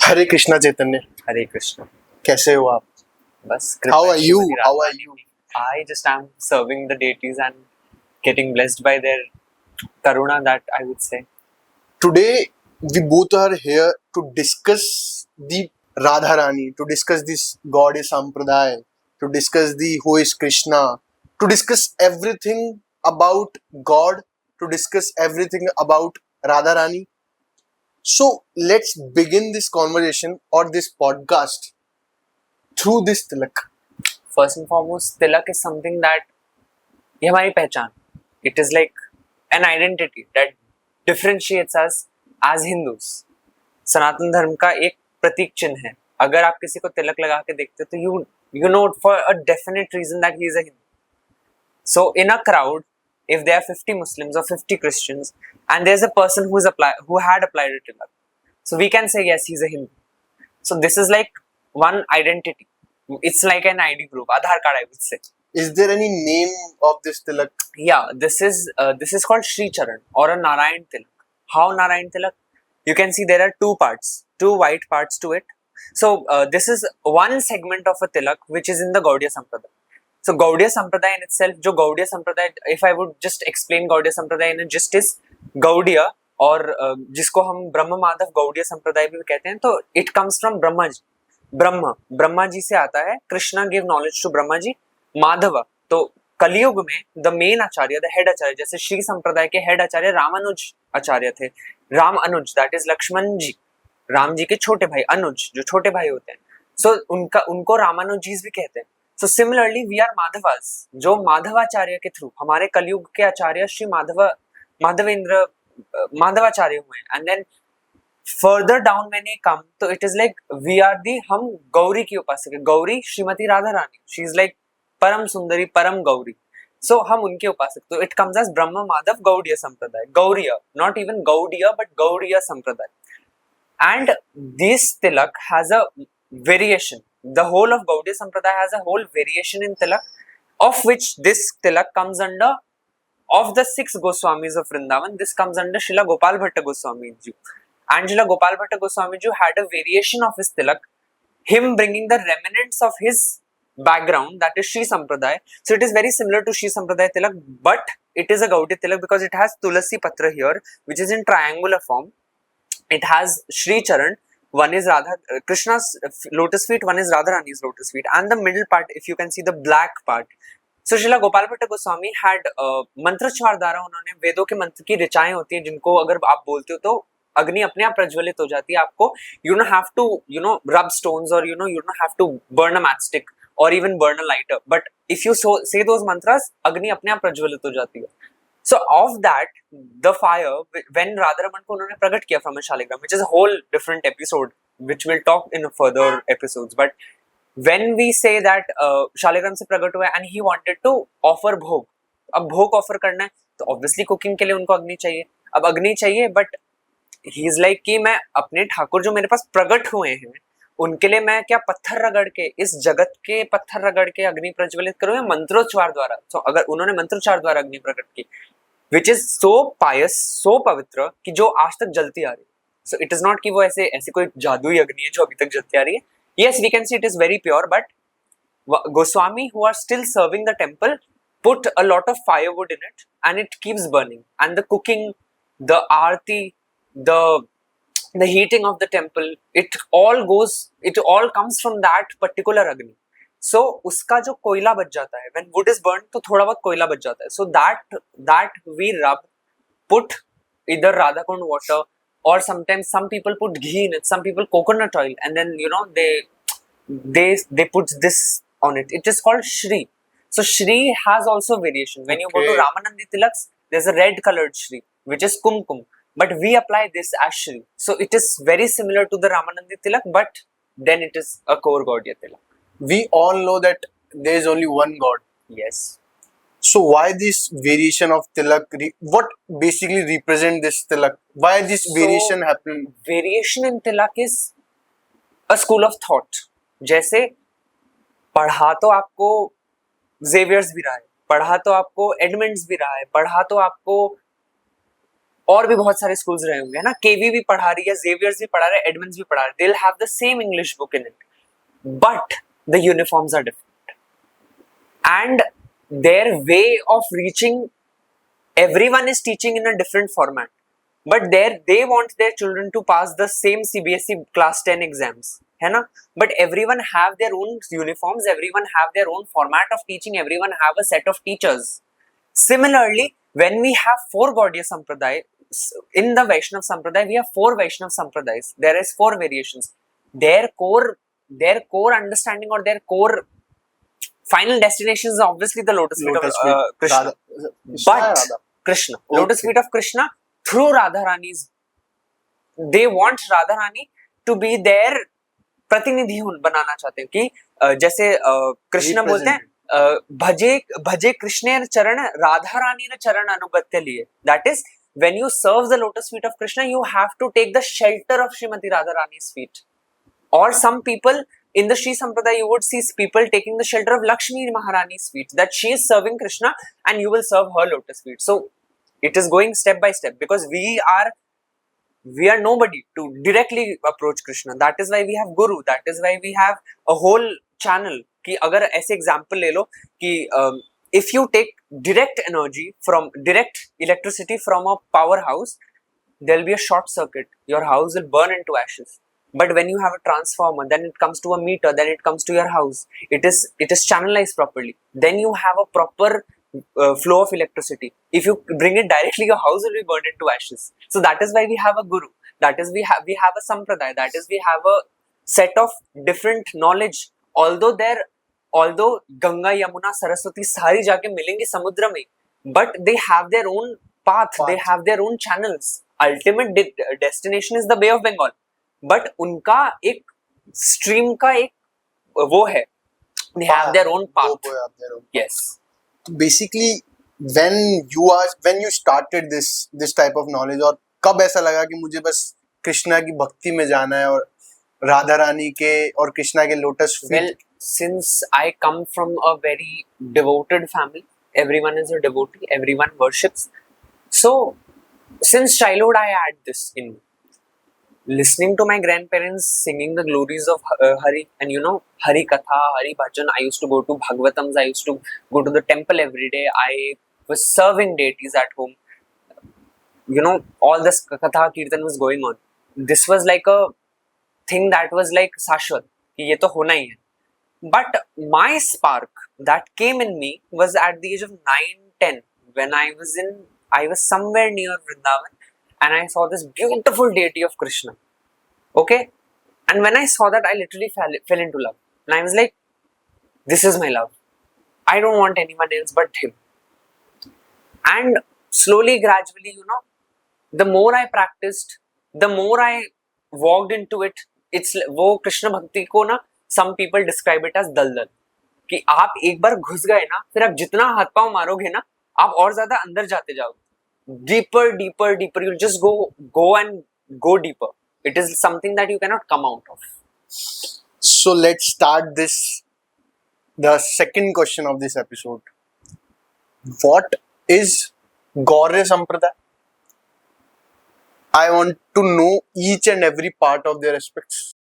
हरे कृष्णा चैतन्य, हरे कृष्ण. कैसे हो आप? बस How are you? Shrimati How are Radharani. you? I just am serving the deities and getting blessed by their karuna, that I would say. Today we both are here to discuss the Radharani, to discuss this goddess Sampradaya, to discuss the who is Krishna, to discuss everything about God, to discuss everything about Radharani. So let's begin this conversation or this podcast through this tilak. First and foremost, tilak is something that ये हमारी पहचान. It is like an identity that differentiates us as Hindus. सनातन धर्म का एक प्रतीक चिन्ह है. अगर आप किसी को तिलक लगा के देखते हो तो you know for a definite reason that he is a Hindu. So in a crowd, if there are 50 Muslims or 50 Christians, and there's a person who had applied a tilak, so we can say yes, he's a Hindu. So this is like one identity. It's like an ID proof, Aadhaar card, I would say. Is there any name of this tilak? Yeah, this is called Sri Charan or a Narayan Tilak. How Narayan Tilak? You can see there are two white parts to it. So this is one segment of a tilak which is in the Gaudiya Sampradaya. So Gaudiya Sampradaya in itself, जो Gaudiya Sampradaya, if I would just explain Gaudiya Sampradaya in a gist is Gaudiya और जिसको हम ब्रह्म माधव गौड़ीय संप्रदाय भी कहते हैं, तो it comes from Brahma ji. Brahma ji से आता है. Krishna give knowledge to Brahma ji. Madhav, तो कलियुग में the main acharya, the head acharya, जैसे श्री संप्रदाय के हेड आचार्य रामानुज आचार्य थे. राम अनुज, दैट इज लक्ष्मण जी, राम जी के छोटे भाई. अनुज जो छोटे भाई होते हैं, सो उनको रामानुजीज भी कहते हैं. सो सिमिलरली वी आर माधवास, जो माधवाचार्य के थ्रू हमारे कलयुग के आचार्य श्री माधवाचार्य हुए. एंड देन फर्दर डाउन मैंने कम, तो it is like we are the, हम गौरी की उपासक है. Gauri Shrimati Radha Rani, she is like परम सुंदरी, परम गौरी. सो हम उनके उपासक. तो इट कम्स एज ब्रह्म माधव गौड़ीय संप्रदाय. Gaudiya, not even Gaudiya but Gaudiya संप्रदाय. And this tilak has a variation. The whole of Gaudiya Sampradaya has a whole variation in tilak, of which this tilak comes under, of the 6 Goswamis of Vrindavan, this comes under Srila Gopal Bhatta Goswami Ji. And Srila Gopal Bhatta Goswami Ji had a variation of his tilak, him bringing the remnants of his background, that is Sri Sampradaya. So it is very similar to Sri Sampradaya tilak, but it is a Gaudiya tilak because it has Tulasi Patra here, which is in triangular form. It has Sri Charan, one is Krishna's lotus feet, one is Radharani's lotus feet, and the middle part, if you can see the black part. So Srila Gopal Bhatta Goswami had मंत्रोच्चार द्वारा उन्होंने वेदों के मंत्र की ऋचाएं होती हैं, जिनको अगर आप बोलते हो तो अग्नि अपने आप प्रज्वलित हो जाती है. आपको you don't have to rub stones, or you don't have to burn a matchstick or even burn a lighter, but if you say those mantras, अग्नि अपने आप प्रज्वलित हो जाती है. So of that, the fire, when Radharaman को उन्होंने प्रकट किया from a Shaligram, which is a whole different episode, which we'll talk in further episodes. But when we say that Shaligram से प्रकट हुआ and he wanted to offer भोग, अब भोग ऑफर करना है तो obviously कुकिंग के लिए उनको अग्नि चाहिए. अब अग्नि चाहिए, but he is like कि मैं अपने ठाकुर जो मेरे पास प्रकट हुए हैं उनके लिए मैं क्या पत्थर रगड़ के, इस जगत के पत्थर रगड़ के अग्नि प्रज्वलित करूं या मंत्रोच्चार द्वारा. तो अगर उन्होंने मंत्रोच्चार द्वारा अग्नि प्रकट की, which is so pious, so पवित्र कि जो आज तक जलती आ रही है. So it is not कि वो ऐसे कोई जादुई अग्नि है जो अभी तक जलती आ रही है. Yes, we can see it is very pure, but Goswami who are still serving the temple put a lot of firewood in it and it keeps burning. And the cooking, the aarti, the heating of the temple, it all comes from that particular agni. So उसका जो कोयला बच जाता है, when wood is burnt, तो थोड़ा बहुत कोयला बच जाता है. So that we rub, put either Radha Kund water, or sometimes some people put ghee in it, some people coconut oil, and then they put this on it. It is called Shri. So Shri has also variation. When you go to Ramanandi Tilaks, there's a red colored Shri, which is Kumkum. But we apply this as Shri. So it is very similar to the Ramanandi Tilak, but then it is a core Gaudiya Tilak. We all know that there is only one God. Yes. So why this variation of tilak? What basically represent this tilak? Why this variation happen? Variation in tilak is a school of thought. जैसे पढ़ा तो आपको Xavier's भी रहा है, पढ़ा तो आपको एडमंड्स भी रहा है, पढ़ा तो आपको और भी बहुत सारे स्कूल्स रहे होंगे, है ना, केवी भी पढ़ा रही है, जेवियर्स भी पढ़ा रहे हैं, एडमंड्स भी पढ़ा रहे हैं, they will have the same English book in it, but the uniforms are different and their way of reaching everyone is teaching in a different format, but they want their children to pass the same CBSE class 10 exams, है ना, but everyone have their own uniforms, everyone have their own format of teaching, everyone have a set of teachers. Similarly, when we have four Gaudiya Sampradaya, in the Vaishnav Sampradaya we have four Vaishnav Sampradayas, there is four variations, their core understanding or their core final destination is obviously the lotus feet of Krishna. Krishna, okay. Lotus feet of Krishna through Radharani's. They want Radharani to be their प्रतिनिधि बनाना चाहते हैं कि जैसे कृष्ण बोलते हैं भजे भजे कृष्णेर चरण राधा रानी ने चरण अनुगत्य लिए. That is, when you serve the lotus feet of Krishna, you have to take the shelter of Srimati Radharani's feet. Or some people in the Sri Sampradaya, you would see people taking the shelter of Lakshmi Maharani's feet, that she is serving Krishna and you will serve her lotus feet. So it is going step by step, because we are nobody to directly approach Krishna. That is why we have Guru. That is why we have a whole channel. कि अगर ऐसे example ले लो कि if you take direct electricity from a powerhouse, there will be a short circuit. Your house will burn into ashes. But when you have a transformer, then it comes to a meter, then it comes to your house. It is channelized properly. Then you have a proper flow of electricity. If you bring it directly, your house will be burned into ashes. So that is why we have a guru. That is we have a sampradaya. That is we have a set of different knowledge. Although Ganga, Yamuna, Saraswati सारी जाके मिलेंगे समुद्र में, but they have their own path. They have their own channels. Ultimate destination is the Bay of Bengal. But उनका एक stream का एक वो है. They have their own path. Yes. Basically, when you started this type of knowledge, और कब ऐसा लगा कि मुझे बस कृष्णा की भक्ति में जाना है और राधा रानी के और कृष्णा के lotus feet? Well, since I come from a very devoted family, everyone is a devotee, everyone worships. So since childhood I had this in me. Listening to my grandparents singing the glories of Hari, and Hari Katha, Hari Bhajan. I used to go to Bhagavatams, I used to go to the temple every day. I was serving deities at home. All this Katha Kirtan was going on. This was like a thing that was like Sashwat, कि ये तो होना ही है. But my spark that came in me was at the age of 9-10, when I was somewhere near Vrindavan, and I saw this beautiful deity of Krishna. Okay? And when I saw that, I literally fell into love. And I was like, this is my love. I don't want anyone else but him. And slowly, gradually, the more I practiced, the more I walked into it. It's वो कृष्ण भक्ति को ना, some people describe it as दलदल, कि आप एक बार घुस गए ना, फिर आप जितना हाथ पांव मारोगे ना, आप और ज्यादा अंदर जाते जाओगे. Deeper, deeper, deeper. You just go deeper. It is something that you cannot come out of. So let's start the second question of this episode. What is Gaurya Sampradaya? I want to know each and every part of their aspects.